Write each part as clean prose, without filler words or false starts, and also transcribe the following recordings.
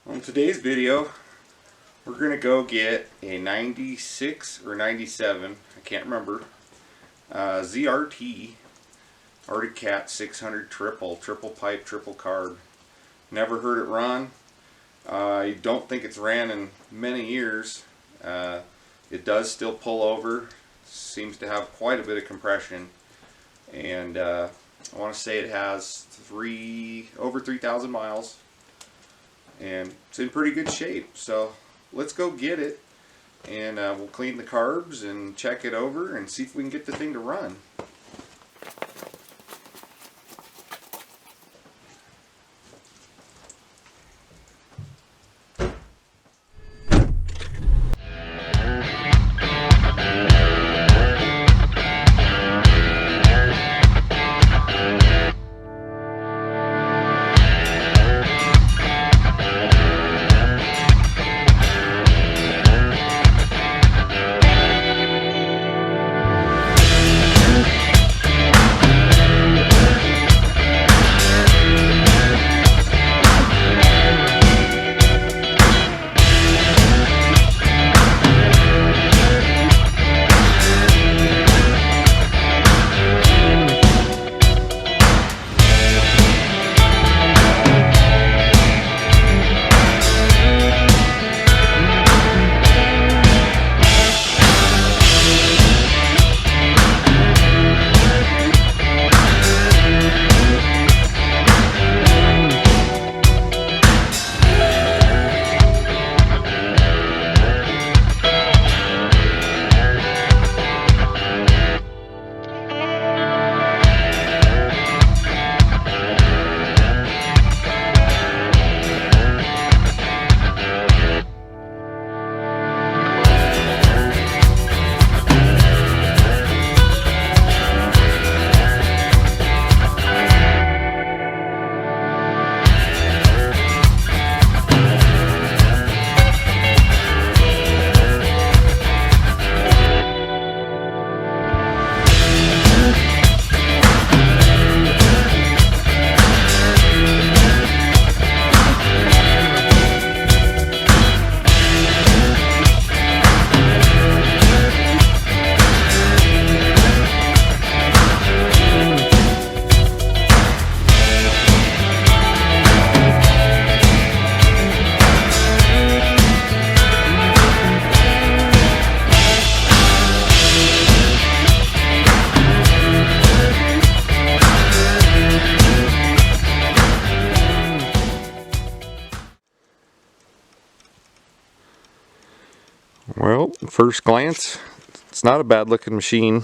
On today's video, we're going to go get a 96 or 97, I can't remember, ZRT Arctic Cat 600 triple pipe, triple carb. Never heard it run. I don't think it's ran in many years. It does still pull over, seems to have quite a bit of compression, and I want to say it has over 3,000 miles. And it's in pretty good shape, so let's go get it, and we'll clean the carbs and check it over and see if we can get the thing to run. Well, first glance, it's not a bad looking machine.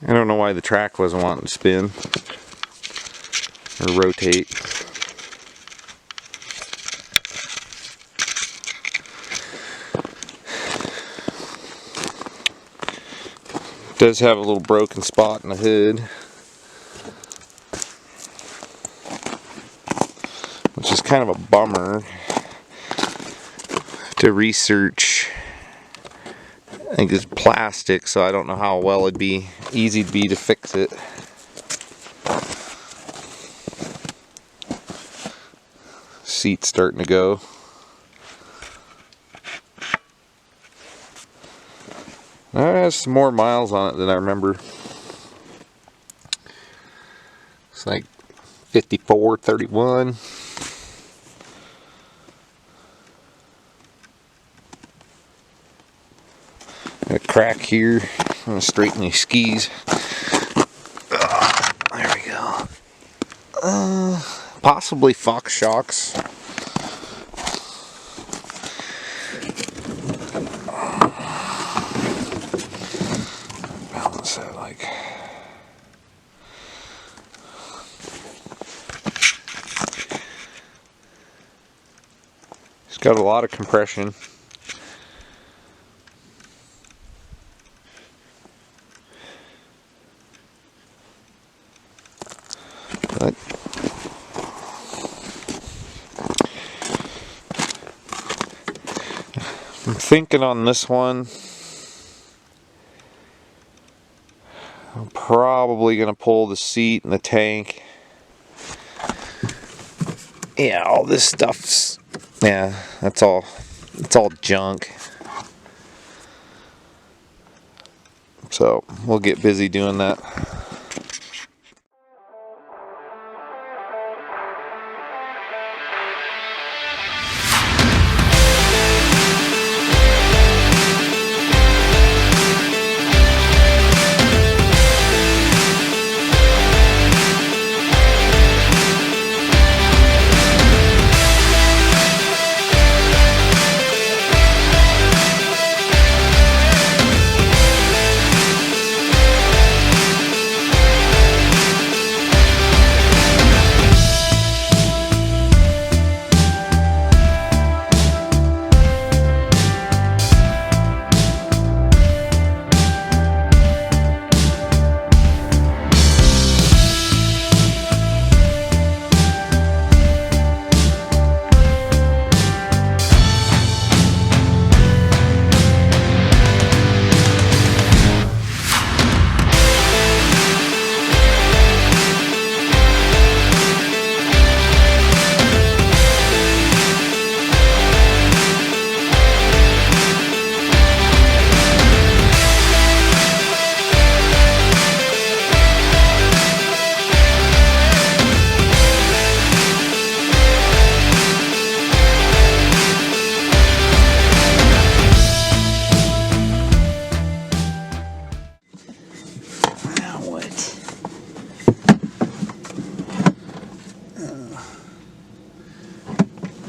I don't know why the track wasn't wanting to spin or rotate. It does have a little broken spot in the hood, which is kind of a bummer. To research, I think it's plastic, so I don't know how well it'd be easy to fix it. Seat's starting to go. It has some more miles on it than I remember. It's like 5431. A crack here. I'm going to straighten these skis. There we go. Possibly Fox shocks. Balance that like. It's got a lot of compression. But I'm thinking on this one, I'm probably going to pull the seat and the tank Yeah, all this stuff's, yeah, it's all junk. So we'll get busy doing that.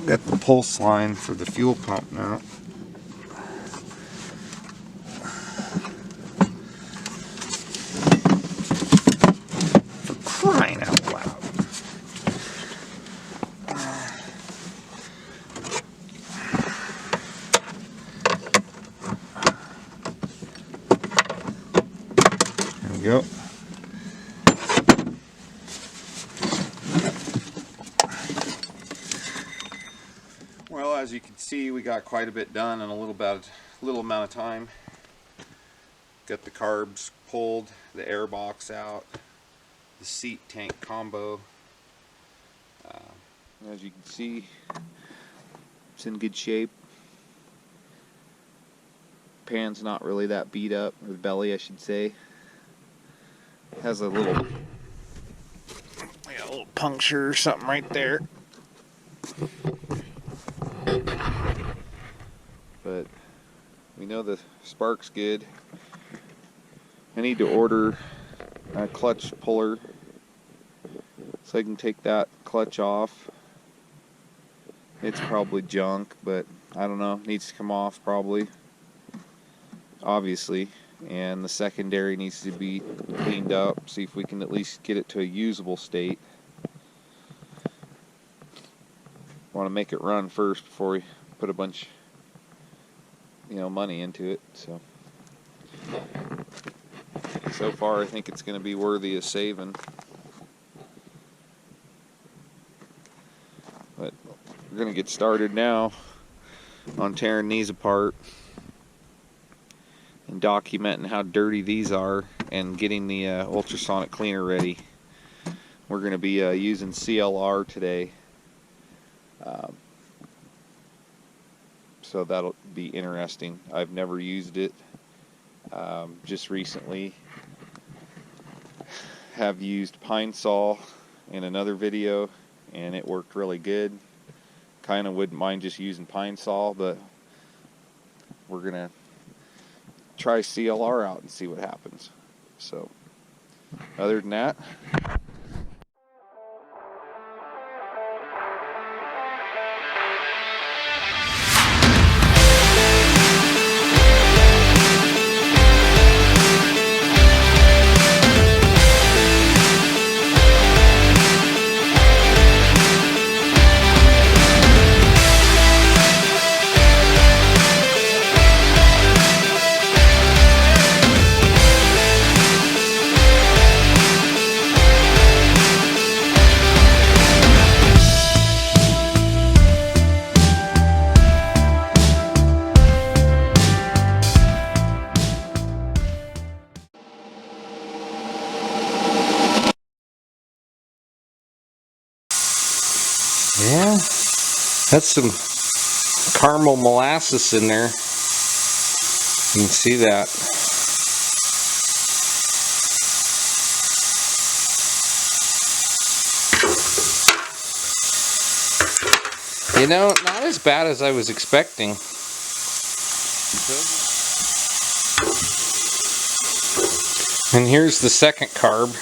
Got the pulse line for the fuel pump now. For crying out loud. There we go. Well, as you can see, we got quite a bit done in a little amount of time. Got the carbs pulled, the air box out, the seat tank combo. As you can see, it's in good shape. Pan's not really that beat up, or the belly I should say. Has a little puncture or something right there. But we know the spark's good. I need to order a clutch puller so I can take that clutch off. It's probably junk, but I don't know. Needs to come off probably, obviously. And the secondary needs to be cleaned up. See if we can at least get it to a usable state. Want to make it run first before we put a bunch, money into it. So far I think it's going to be worthy of saving. But we're going to get started now on tearing these apart and documenting how dirty these are and getting the ultrasonic cleaner ready. We're going to be using CLR today. So that'll be interesting. I've never used it. Just recently have used Pine Sol in another video and it worked really good. Kind of wouldn't mind just using Pine Sol, but we're gonna try CLR out and see what happens. So other than that, That's some caramel molasses in there. You can see that. You know, not as bad as I was expecting. And here's the second carb.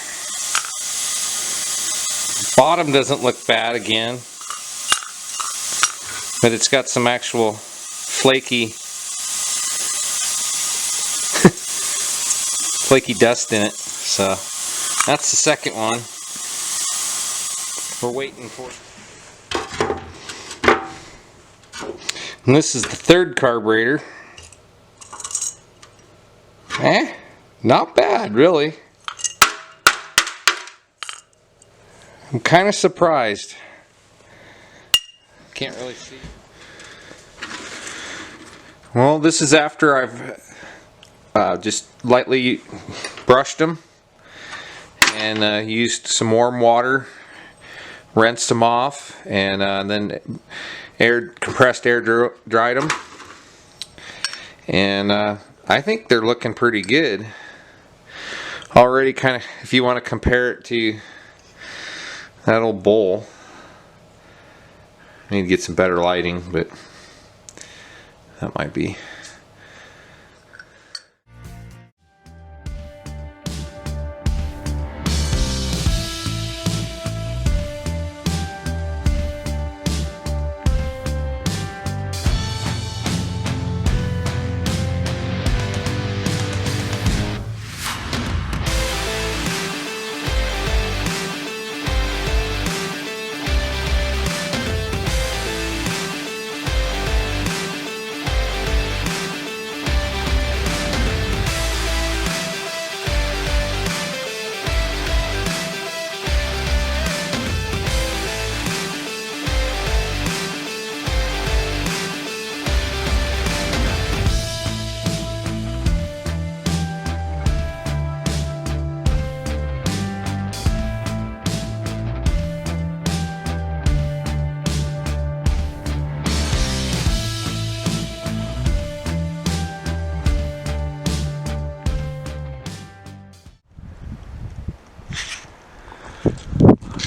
Bottom doesn't look bad again, but it's got some actual flaky dust in it. So that's the second one. We're waiting for it. And this is the third carburetor. Not bad, really. I'm kind of surprised. Can't really see. Well, this is after I've just lightly brushed them and used some warm water, rinsed them off, and then compressed air dried them. And I think they're looking pretty good. Already kind of, if you want to compare it to that old bowl. I need to get some better lighting, but that might be.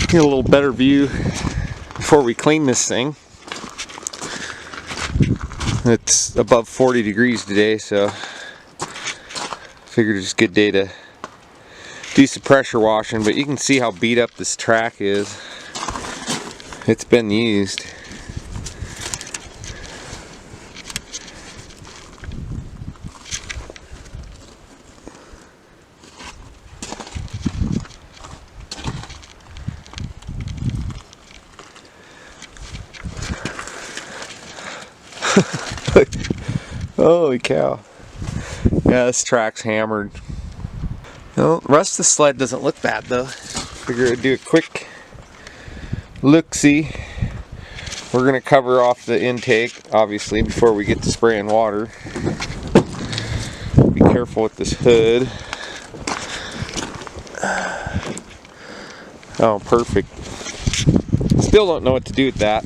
Get a little better view before we clean this thing. It's above 40 degrees today, so figured it's a good day to do some pressure washing, but you can see how beat up this track is. It's been used. Holy cow. Yeah, this track's hammered. Well, the rest of the sled doesn't look bad though. Figure I'd do a quick look-see. We're going to cover off the intake, obviously, before we get to spraying water. Be careful with this hood. Oh, perfect. Still don't know what to do with that.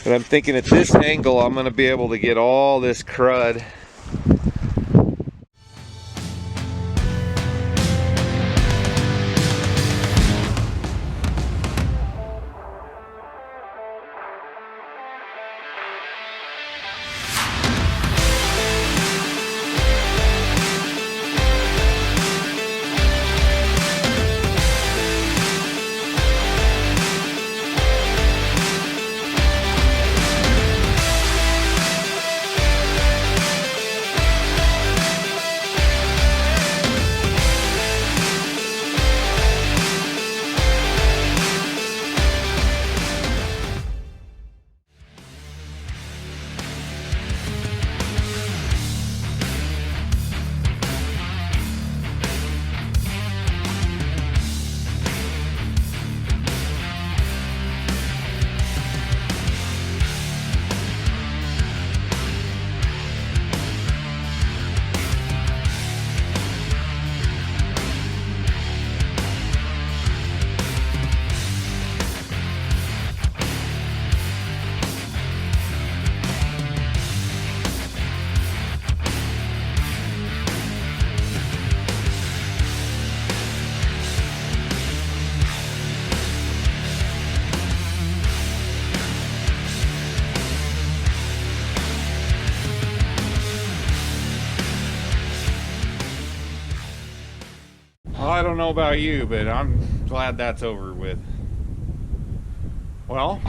But I'm thinking at this angle I'm going to be able to get all this crud. don't know about you, but I'm glad that's over with. Well,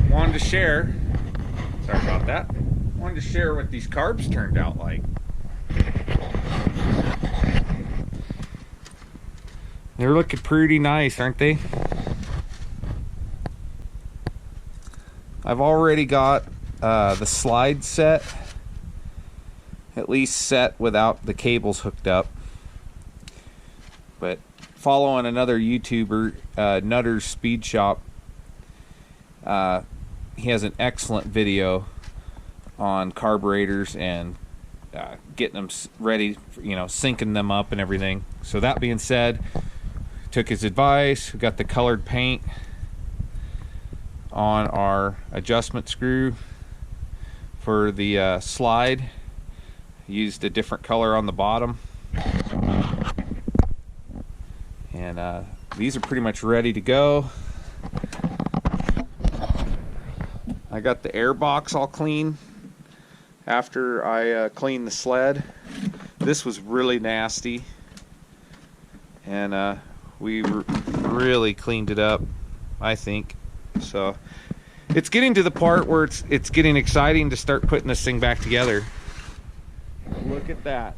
wanted to share, sorry about that, wanted to share what these carbs turned out like. They're looking pretty nice, aren't they? I've already got the slide set, at least set without the cables hooked up. But following another YouTuber, Nutter's Speed Shop, he has an excellent video on carburetors and getting them ready, you know, syncing them up and everything. So that being said, took his advice. We got the colored paint on our adjustment screw for the slide. Used a different color on the bottom, and these are pretty much ready to go. I got the air box all clean after I cleaned the sled. This was really nasty, and we really cleaned it up, I think. So it's getting to the part where it's getting exciting to start putting this thing back together. Look at that.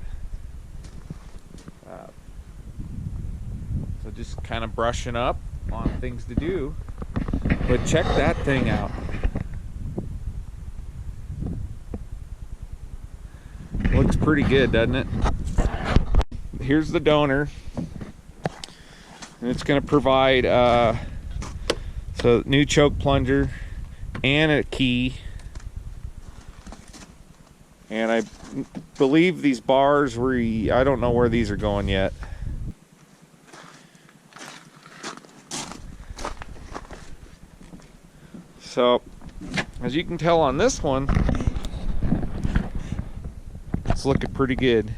So just kind of brushing up on things to do, but check that thing out. Looks pretty good, doesn't it? Here's the donor, and it's going to provide so new choke plunger and a key, and I believe these bars were, I don't know where these are going yet. So as you can tell on this one, it's looking pretty good.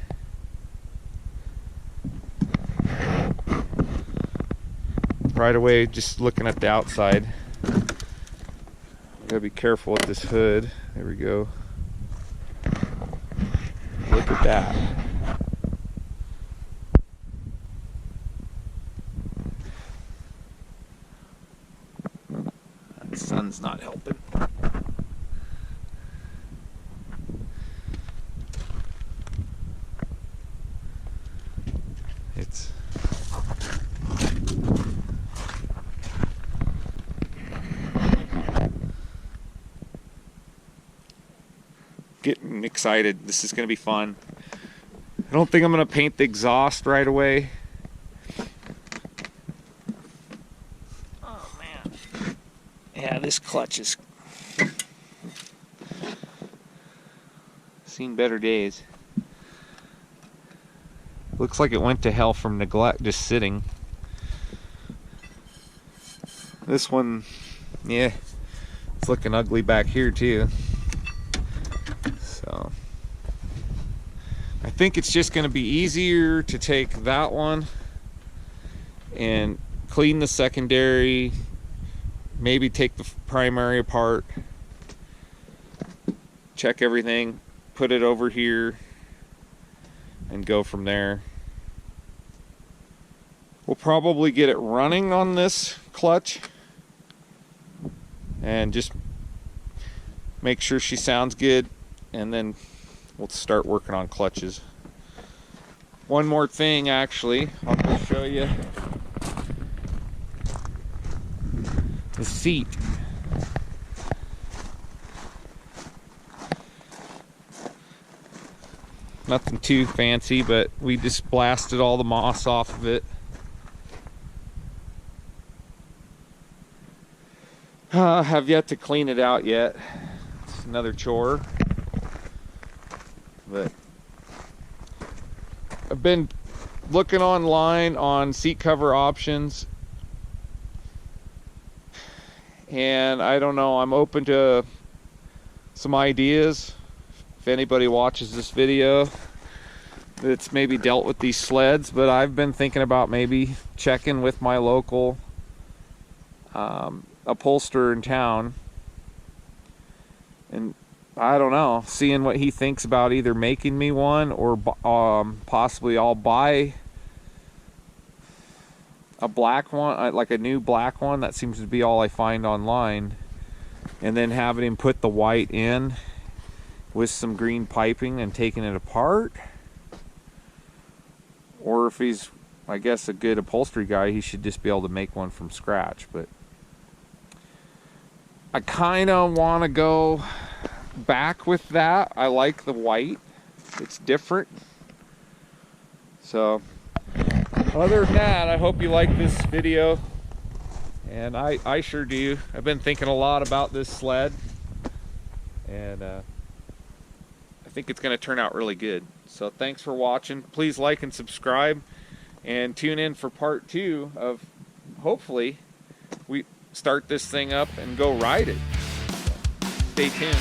Right away, just looking at the outside. Gotta be careful with this hood. There we go. Look at that. The sun's not helping. It's getting excited. This is going to be fun. I don't think I'm going to paint the exhaust right away. Oh man. Yeah, this clutch is seen better days. Looks like it went to hell from neglect, just sitting. This one, yeah, it's looking ugly back here too. So I think it's just going to be easier to take that one and clean the secondary, maybe take the primary apart, check everything, put it over here, and go from there. We'll probably get it running on this clutch and just make sure she sounds good, and then we'll start working on clutches. One more thing, actually, I'll just show you the seat. Nothing too fancy, but we just blasted all the moss off of it. Have yet to clean it out yet. It's another chore. But I've been looking online on seat cover options, and I don't know, I'm open to some ideas. If anybody watches this video that's maybe dealt with these sleds, but I've been thinking about maybe checking with my local upholsterer in town, and I don't know, seeing what he thinks about either making me one or possibly I'll buy a black one, like a new black one. That seems to be all I find online. And then having him put the white in with some green piping and taking it apart. Or if he's, I guess, a good upholstery guy, he should just be able to make one from scratch. But I kind of want to go back with that. I like the white. It's different. So other than that, I hope you like this video. And I sure do. I've been thinking a lot about this sled. And I think it's going to turn out really good. So thanks for watching. Please like and subscribe. And tune in for part 2 of, hopefully, we start this thing up and go ride it. Stay tuned.